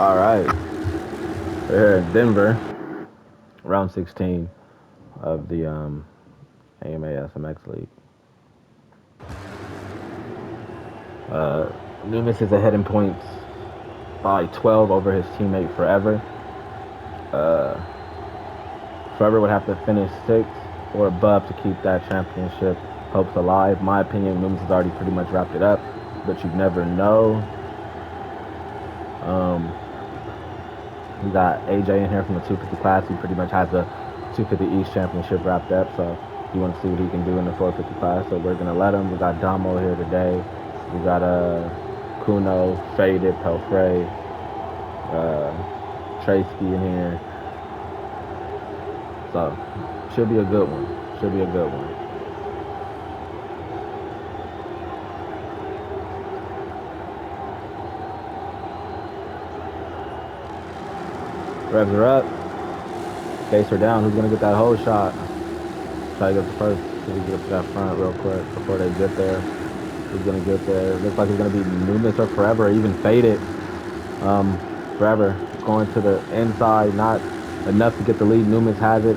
All right, we're here in Denver, round 16 of the AMA SMX League. Numis is ahead in points by 12 over his teammate Forever. Forever would have to finish 6th or above to keep that championship hopes alive. My opinion, Numis has already pretty much wrapped it up, but you never know. We got AJ in here from the 250 class. He pretty much has the 250 East Championship wrapped up, so you want to see what he can do in the 450 class. So we're gonna let him. We got Damo here today. We got Kuno, Faded, Pelfrey, Tracy in here. So should be a good one. Should be a good one. Revs are up. Base her down. Who's gonna get that whole shot? Try to get the first. See if we get up to that front real quick before they get there. Who's gonna get there? Looks like it's gonna be Numis or Forever, or even Faded. Forever going to the inside, not enough to get the lead. Numis has it.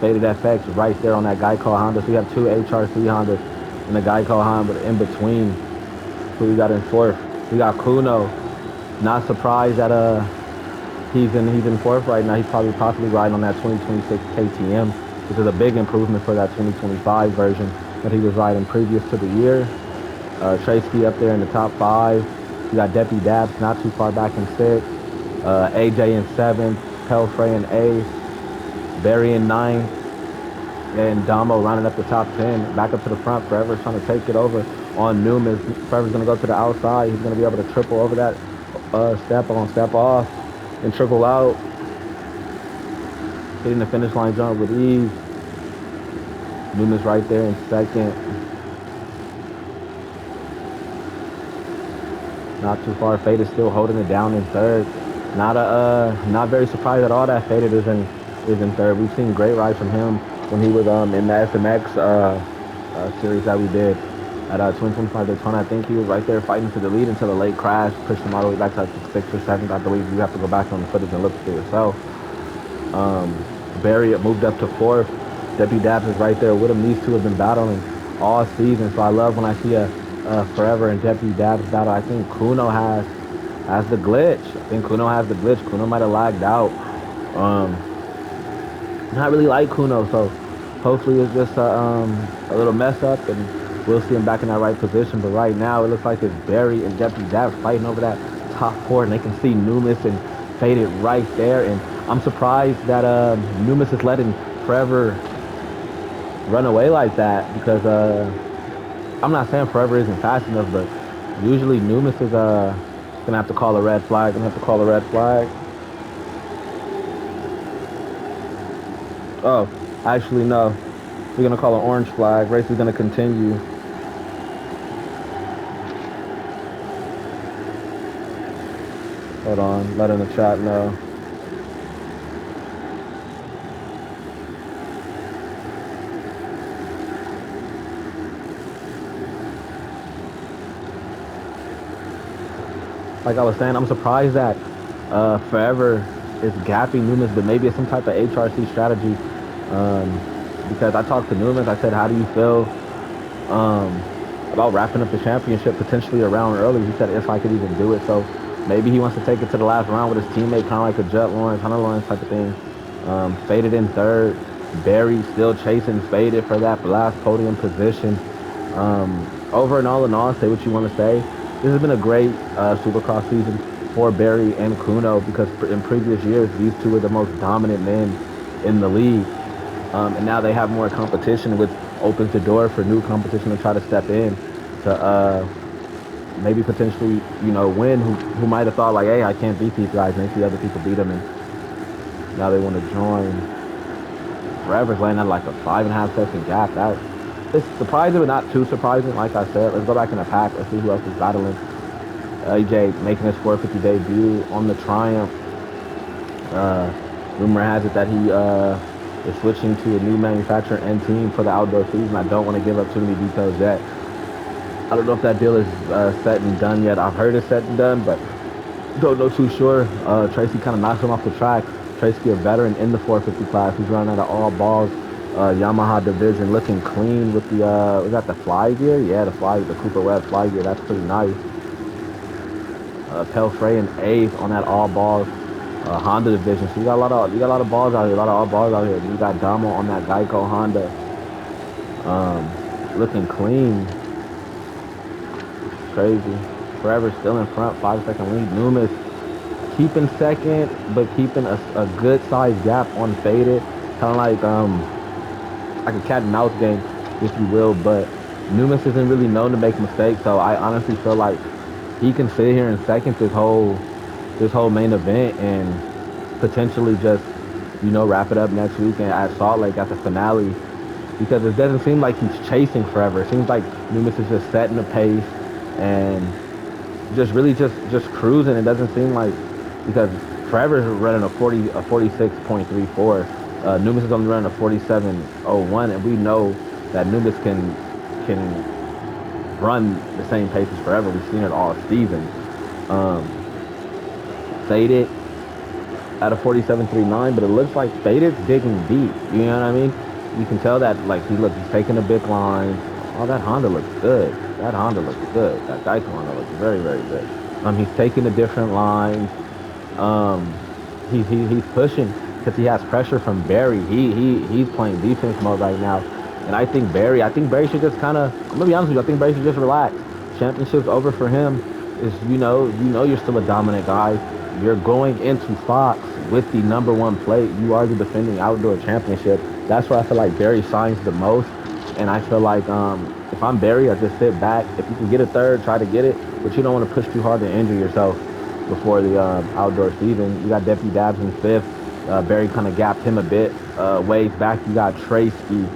Faded FX right there on that guy called Honda. So we have two HRC Hondas and a guy called Honda in between. Who we got in fourth? We got Kuno. Not surprised that he's in fourth right now. He's possibly riding on that 2026 KTM, which is a big improvement for that 2025 version that he was riding previous to the year. Tracy up there in the top 5. We got Deppy Dabs not too far back in 6th. AJ in 7th. Pelfrey in 8th. Barry in 9th. And Damo rounding up the top 10. Back up to the front. Forever's trying to take it over on Numis. Forever's going to go to the outside. He's going to be able to triple over that step on, step off, and triple out. Hitting the finish line jump with ease. Numis right there in 2nd. Not too far. Faded still holding it down in 3rd. Not very surprised at all that Faded is in 3rd. We've seen great rides from him when he was in the SMX series that we did at 2025 Daytona. I think he was right there fighting to the lead until the late crash pushed him all the way back to like 6th or 7th. I believe you have to go back on the footage and look at it yourself. Barry moved up to 4th. Deppy Dabs is right there with him. These two have been battling all season, so I love when I see a Forever and Deppy Dabs battle. I think Kuno has the glitch. Kuno might have lagged out. Not really like Kuno, so hopefully it's just a little mess up and we'll see him back in that right position. But right now it looks like it's Barry and Deppy Dabs fighting over that top 4, and they can see Numis and Faded right there. And I'm surprised that Numis is letting Forever run away like that, because I'm not saying Forever isn't fast enough, but usually Numis is gonna have to call a red flag. Oh, actually no. We're gonna call an orange flag. Race is gonna continue. Hold on, let in the chat know. Like I was saying, I'm surprised that Forever is gapping Numis, but maybe it's some type of HRC strategy. Because I talked to Numis, I said, how do you feel about wrapping up the championship potentially a round early? He said, if I could even do it. So maybe he wants to take it to the last round with his teammate, kind of like a Hunter Lawrence type of thing. Faded in 3rd. Barry still chasing Faded for that last podium position. Over and all in all, say what you want to say. This has been a great Supercross season for Barry and Kuno, because in previous years, these two are the most dominant men in the league. And now they have more competition, which opens the door for new competition to try to step in to maybe potentially, win, who might have thought like, hey, I can't beat these guys, and they see other people beat them, and now they want to join. Forever's laying at like a 5.5 second gap. It's surprising, but not too surprising. Like I said, let's go back in the pack. Let's see who else is battling. AJ making his 450 debut on the Triumph. Rumor has it that he is switching to a new manufacturer and team for the outdoor season. I don't want to give up too many details yet. I don't know if that deal is set and done yet. I've heard it's set and done, but Don't know too sure. Tracy kind of knocks him off the track. Tracy, a veteran in the 450 class. He's running out of all balls. Yamaha division looking clean with the, was that the fly gear? Yeah, the Cooper Webb fly gear. That's pretty nice. Pelfrey and eighth on that all balls. Honda division. So you got a lot of balls out here, a lot of all balls out here. You got Damo on that Geico Honda. Looking clean. Crazy. Forever still in front, 5 second lead. Numis keeping second, but keeping a good size gap on faded. Kind of like a cat and mouse game, if you will. But Numis isn't really known to make mistakes, so I honestly feel like he can sit here in second this whole main event and potentially just wrap it up next week and at Salt Lake at the finale, because it doesn't seem like he's chasing forever. It seems like Numis is just setting the pace and just really just cruising. It doesn't seem like, because Forever is running a 46.34. Numis is only running a 47.01, and we know that Numis can run the same pace as Forever. We've seen it all season. Faded at a 47.39, but it looks like Faded's digging deep. You know what I mean? You can tell that, like, he's taking a big line. Oh, that Honda looks good. That Honda looks good. That Geico Honda looks very, very good. He's taking a different line. He's pushing because he has pressure from Barry. He's playing defense mode right now, and I think Barry should just kind of. I'm gonna be honest with you. I think Barry should just relax. Championship's over for him. Is you're still a dominant guy. You're going into Fox with the #1 plate. You are the defending outdoor championship. That's where I feel like Barry shines the most. And I feel like if I'm Barry, I just sit back. If you can get a third, try to get it. But you don't want to push too hard to injure yourself before the outdoor season. You got Deputy Dabs in fifth. Barry kind of gapped him a bit. Ways back, you got Tracy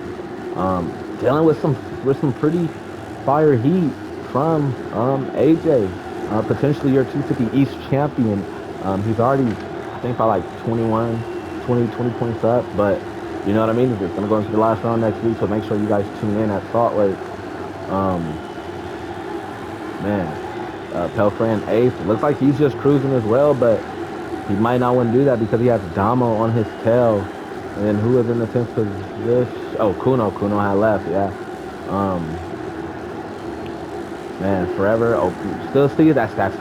dealing with some pretty fire heat from AJ. Potentially your 250 East champion. He's already, I think, by like 20 points up. But you know what I mean? It's going to go into the last round next week, so make sure you guys tune in at Salt Lake. Pelfrey in eighth. Looks like he's just cruising as well, but he might not want to do that because he has Damo on his tail. And then who was in the 10th position? Oh, Kuno. Kuno had left, yeah. Forever. Oh, still see that's that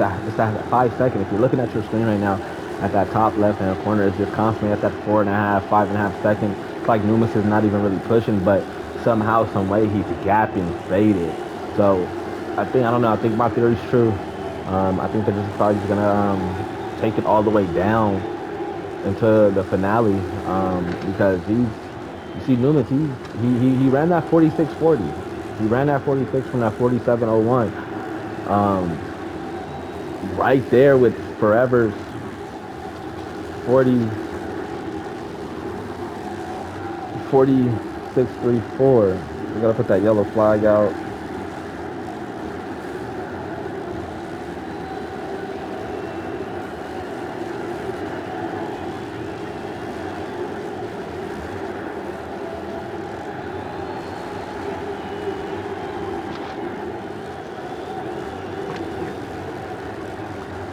5 second. If you're looking at your screen right now, at that top left-hand corner, it's just constantly at that 4.5, 5.5 seconds. It's like Numis is not even really pushing, but somehow, some way, he's gapping Faded. So I think my theory's true. I think they're just probably gonna take it all the way down into the finale, because you see Numis, he ran that 46.40. He ran that 46 from that 47.01. Right there with Forever's 46.34. We gotta put that yellow flag out.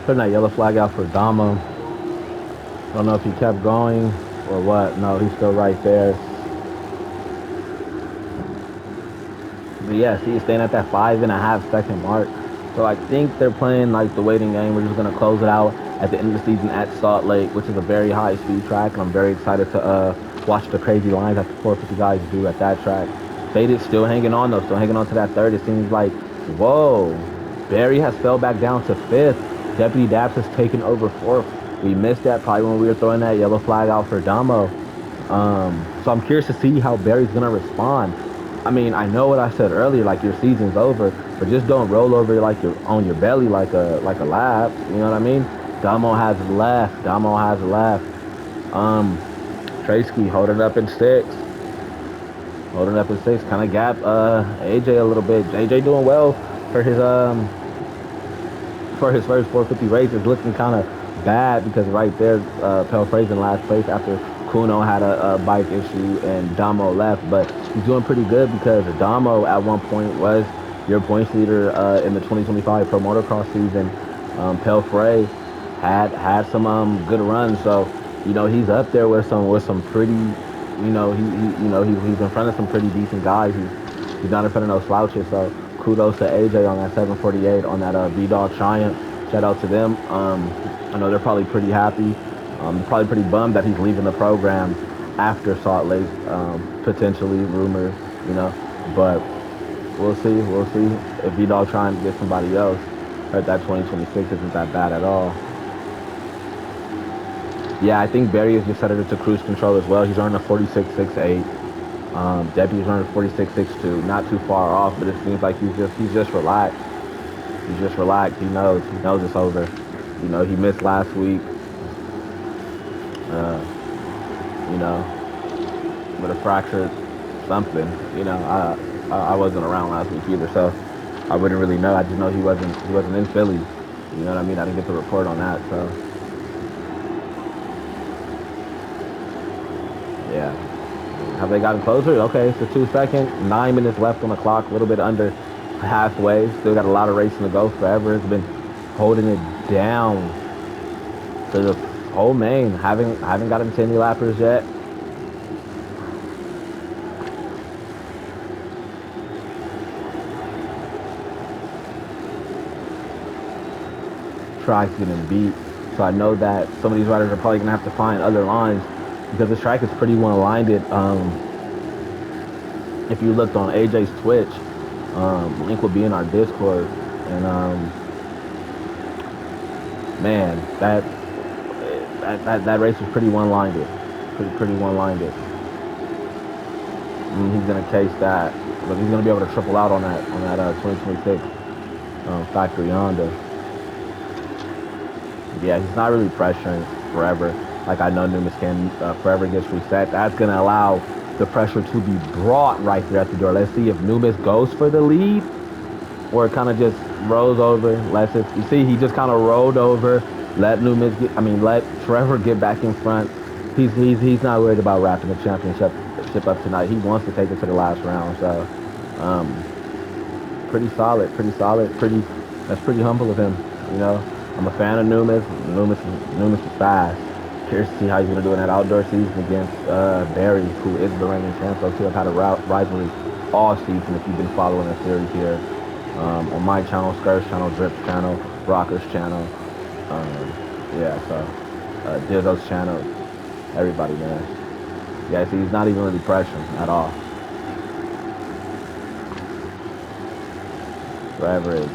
Putting that yellow flag out for Damo. Don't know if he kept going or what. No, he's still right there. But yeah, see, he's staying at that 5.5 second mark. So I think they're playing like the waiting game. We're just gonna close it out at the end of the season at Salt Lake, which is a very high speed track, and I'm very excited to watch the crazy lines that the 450 guys do at that track. Faded still hanging on though, still hanging on to that third. It seems like, whoa, Barry has fell back down to fifth. Deputy Daps has taken over fourth. We missed that probably when we were throwing that yellow flag out for Damo. So I'm curious to see how Barry's gonna respond. I mean, I know what I said earlier, like your season's over, but just don't roll over like you're on your belly like a lap. You know what I mean? Damo has left. Tracy holding up in six. Kind of gap AJ a little bit. AJ doing well for his first 450 race. Is looking kind of bad because right there, Pelfrey's in last place after Kuno had a bike issue and Damo left, but he's doing pretty good because Damo at one point was your points leader in the 2025 Pro Motocross season. Pelfrey had some good runs. So he's up there with some pretty he's in front of some pretty decent guys. He's not in front of no slouches. So kudos to AJ on that 748 on that B Dog Triumph. Shout out to them. I know they're probably pretty happy. They're probably pretty bummed that he's leaving the program after Salt Lake, potentially rumor, but we'll see. We'll see if B Dog trying to get somebody else. Heard that 2026 isn't that bad at all. Yeah, I think Barry has just set it to cruise control as well. He's running a 46.68. Deputy's running 46.62. Not too far off, but it seems like he's just relaxed. He's just relaxed. He knows. He knows it's over. He missed last week. Uh, you know, with a fractured something. I wasn't around last week either, so I wouldn't really know. I just know he wasn't in Philly. You know what I mean? I didn't get the report on that, so yeah. Have they gotten closer? Okay, it's a 2 second, 9 minutes left on the clock, a little bit under halfway. Still got a lot of racing to go. Forever has been holding it down to the whole main. Haven't gotten 10 lappers yet. Track's getting beat, so I know that some of these riders are probably gonna have to find other lines because this track is pretty one-lined. If you looked on AJ's Twitch, link will be in our Discord, and man, that race was pretty one-lined, pretty one-lined. He's gonna case that, but he's gonna be able to triple out on that 2026 factory Honda. Yeah, he's not really pressuring Forever. Like I know Numis can. Forever gets reset. That's going to allow the pressure to be brought right there at the door. Let's see if Numis goes for the lead or it kind of just rolls over. You see, he just kind of rolled over. Let Forever get back in front. He's not worried about wrapping the championship up tonight. He wants to take it to the last round. So, pretty solid. That's pretty humble of him. I'm a fan of Numis. Numis is fast. Curious to see how he's going to do in that outdoor season against Barry, who is the reigning champ. Those two have had a rivalry all season if you've been following the series here. On my channel, Skirt's channel, Drip's channel, Rocker's channel. Dildo's channel. Everybody, man. Yeah, see, he's not even really pressuring at all. Forever is.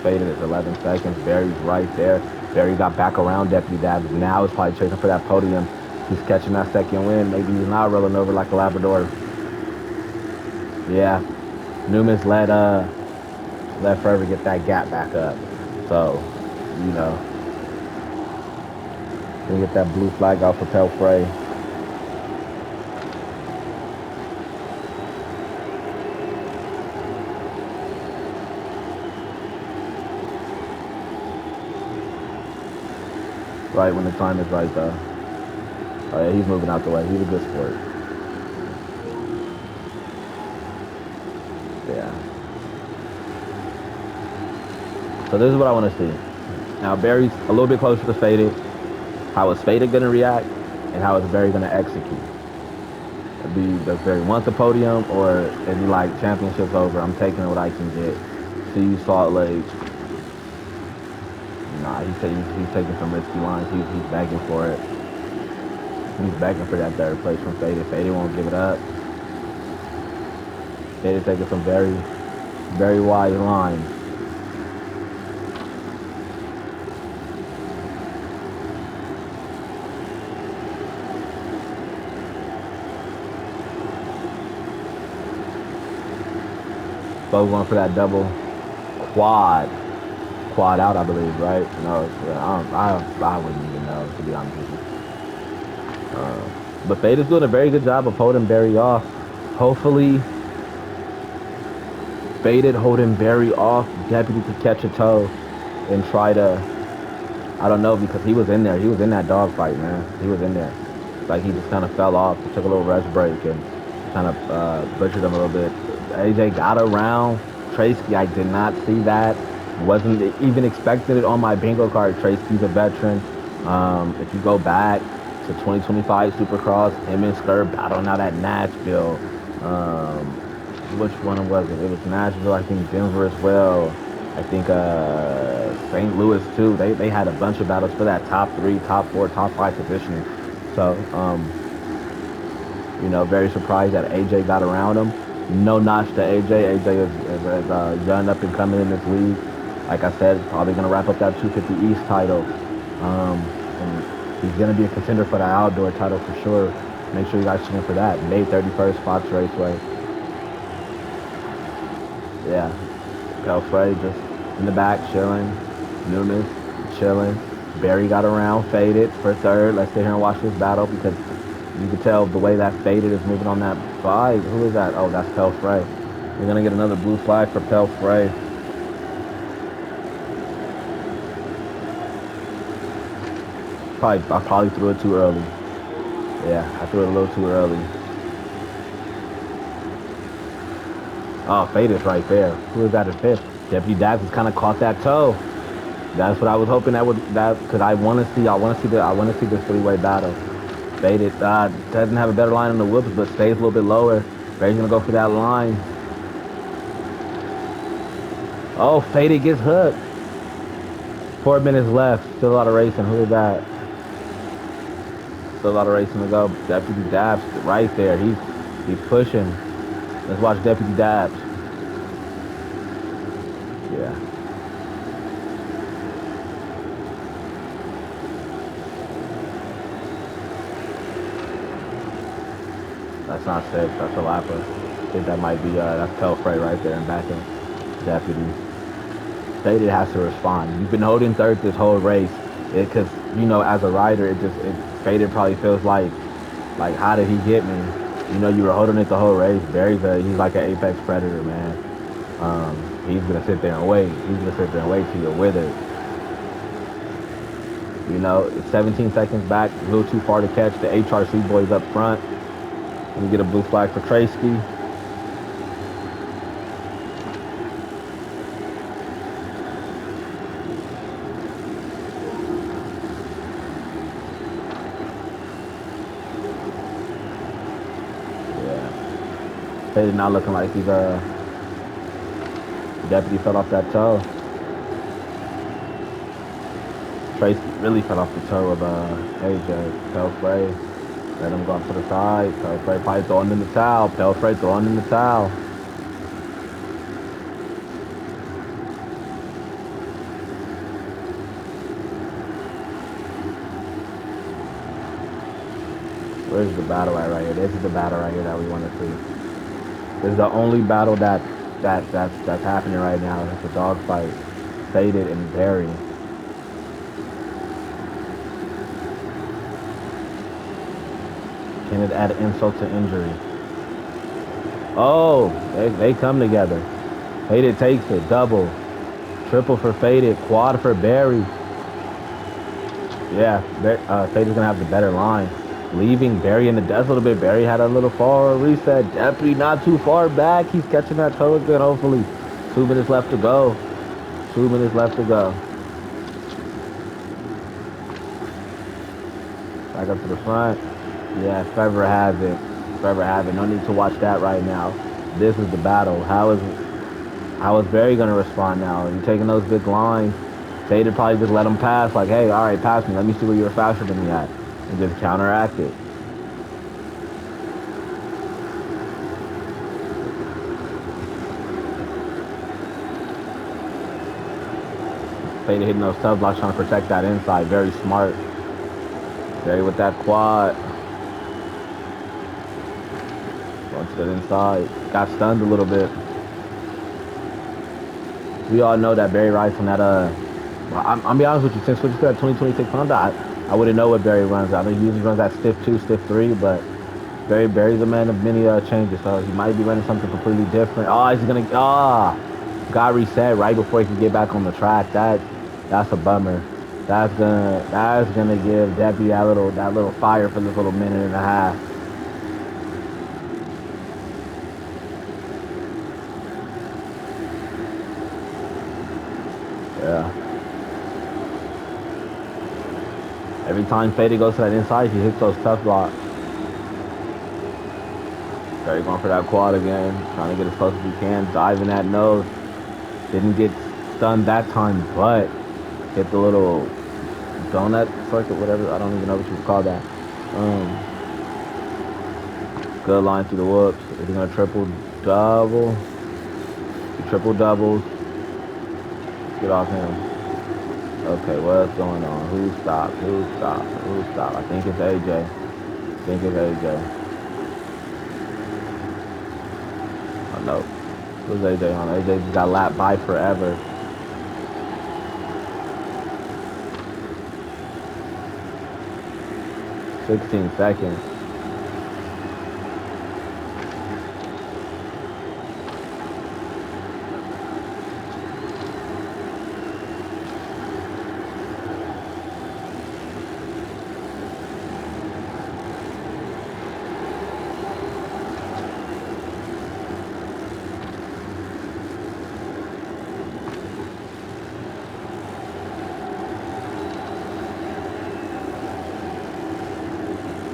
Faded is 11 seconds. Barry's right there. Barry got back around Deputy Dabs. Now he's probably chasing for that podium. He's catching that second win. Maybe he's not rolling over like a Labrador. Yeah. Numis let Forever get that gap back up. So, gonna get that blue flag off for Pelfrey. Right when the time is right, though. Oh, yeah, he's moving out the way. He's a good sport. Yeah. So this is what I want to see. Now, Barry's a little bit closer to Faded. How is Faded going to react? And how is Barry going to execute? Does Barry want the podium? Or is he like, championship's over, I'm taking what I can get? See you, Salt Lake. Nah, he's taking some risky lines. He's begging for it. He's begging for that third place from Faded. Faded won't give it up. Faded taking some very, very wide lines. Both going for that double quad out, I believe, right? No, I wouldn't even know, to be honest with you. But Faded's doing a very good job of holding Barry off. Hopefully, Faded holding Barry off. Deputy could catch a toe and try to, I don't know, because he was in there. He was in that dogfight, man. He was in there. Like, he just kind of fell off, took a little rest break, and kind of butchered him a little bit. AJ got around Tracy. I did not see that. Wasn't even expected it on my bingo card. Tracy's a veteran. If you go back to 2025 Supercross, him and Skir battling out at Nashville. Um, which one was it? It was Nashville, I think Denver as well. I think St. Louis too. They had a bunch of battles for that top three, top four, top five positioning. So very surprised that AJ got around him. No notch to AJ. AJ is young up and coming in this league. Like I said, probably going to wrap up that 250 East title. And he's going to be a contender for the outdoor title for sure. Make sure you guys tune in for that. May 31st, Fox Raceway. Yeah. Pelfrey just in the back chilling. Nunes chilling. Barry got around, faded for third. Let's sit here and watch this battle because you can tell the way that faded is moving on that bike. Who is that? Oh, that's Pelfrey. We're going to get another blue flag for Pelfrey. I probably threw it too early. Yeah, I threw it a little too early. Oh, faded right there. Who is that in fifth? Deputy Dax has kind of caught that toe. That's what I was hoping because I want to see this three-way battle. Faded doesn't have a better line on the whoops, but stays a little bit lower. Barry's gonna go for that line. Oh, Faded gets hooked. 4 minutes left. Still a lot of racing. Who is that? Still a lot of racing to go. Deputy Dabs right there. He's pushing. Let's watch Deputy Dabs. Yeah. That's not safe. That's a lapper. I think that might be that's Pelfrey right there in back of Deputy. Faded has to respond. You've been holding third this whole race because as a rider, Faded probably feels like how did he get me? You were holding it the whole race. He's like an apex predator, man. He's gonna sit there and wait. He's gonna sit there and wait till you're with it. It's 17 seconds back, a little too far to catch. The HRC boys up front. Let me get a blue flag for Tracy. Yeah. Faded not looking like he's the deputy fell off that toe. Tracy really fell off the toe of AJ. Pelfrey. Let him go up to the side. Pelfrey probably throwing in the towel. Pelfrey throwing in the towel. Where's the battle at right here? This is the battle right here that we want to see. This is the only battle that's happening right now. It's a dog fight. Faded and Barry. Can it add insult to injury? Oh, they come together. Faded takes it. Double. Triple for Faded. Quad for Barry. Yeah, Faded's going to have the better line. Leaving Barry in the dust a little bit. Barry had a little fall reset. Deputy not too far back. He's catching that toe good, hopefully. 2 minutes left to go. 2 minutes left to go. Back up to the front. Yeah, Trevor has it. Trevor has it. No need to watch that right now. This is the battle. How is Barry going to respond now? Are you taking those big lines? Faded probably just let him pass. Like, hey, all right, pass me. Let me see where you're faster than me at. And just counteract it. Faded hitting those sub blocks, trying to protect that inside. Very smart. Barry with that quad. Going to the inside. Got stunned a little bit. We all know that Barry rides from that, I'm be honest with you, since we just got 2026 Honda, I wouldn't know what Barry runs. I think he usually runs that stiff 2, stiff 3, but Barry's a man of many changes, so he might be running something completely different. Oh, he's gonna, got reset right before he can get back on the track. That's a bummer. That's gonna give Deputy that little fire for this little minute and a half. Yeah. Every time Faded goes to that inside, he hits those tough blocks. Barry going for that quad again, trying to get as close as he can, diving that nose. Didn't get stunned that time, but hit the little donut circuit, whatever. I don't even know what you would call that. Good line through the whoops. Is he gonna triple double? He triple doubles. Get off him. Okay, what's going on? Who stopped? Who stopped? Who stopped? I think it's AJ. I think it's AJ. Oh no. Who's AJ on? AJ just got lapped by forever. "16 seconds.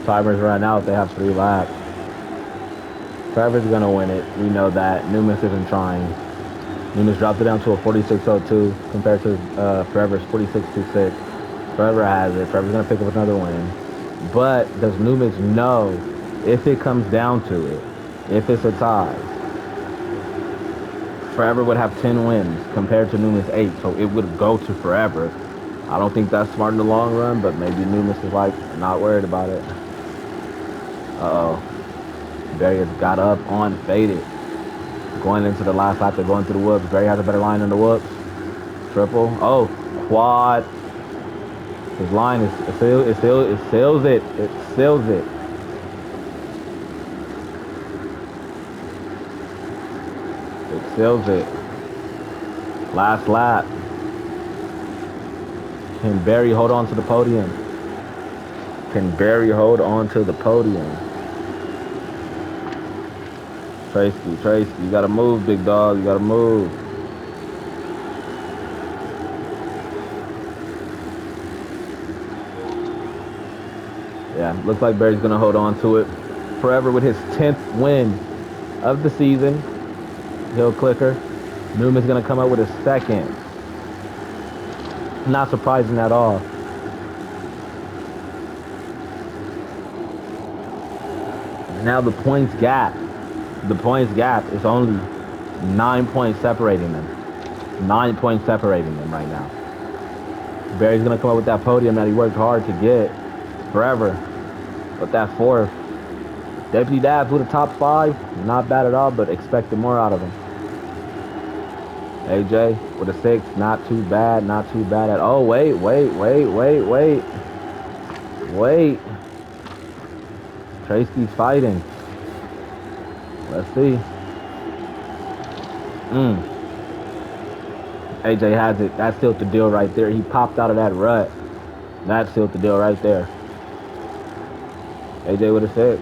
Timers run out. They have 3 laps. Trevor's going to win it. We know that. Newman isn't trying. Newman's dropped it down to a 46.02 compared to Trevor's 46.26. Trevor has it. Trevor's going to pick up another win. But does Newman's know if it comes down to it, if it's a tie, Forever would have 10 wins compared to Newman's 8, so it would go to Forever. I don't think that's smart in the long run, but maybe Newman's is like not worried about it. Uh-oh. Barry has got up on Faded. Going into the last lap, they're going through the whoops. Barry has a better line than the whoops. Triple. Oh, quad. His line is it seals it. It seals it. It seals it. Last lap. Can Barry hold on to the podium? Can Barry hold on to the podium? Tracy, you gotta move, big dog. You gotta move. Yeah, looks like Barry's gonna hold on to it. Forever with his 10th win of the season. Hill clicker. Newman's gonna come out with his 2nd. Not surprising at all. Now the points gap. The points gap is only 9 points separating them. 9 points separating them right now. Barry's gonna come up with that podium that he worked hard to get. Forever. With that 4th. Deputy Dabs with a top 5. Not bad at all, but expected more out of him. AJ with a 6. Not too bad. Not too bad at all. Oh, wait. Tracy's fighting. Let's see. AJ has it. That sealed the deal right there. He popped out of that rut. That sealed the deal right there. AJ with a 6.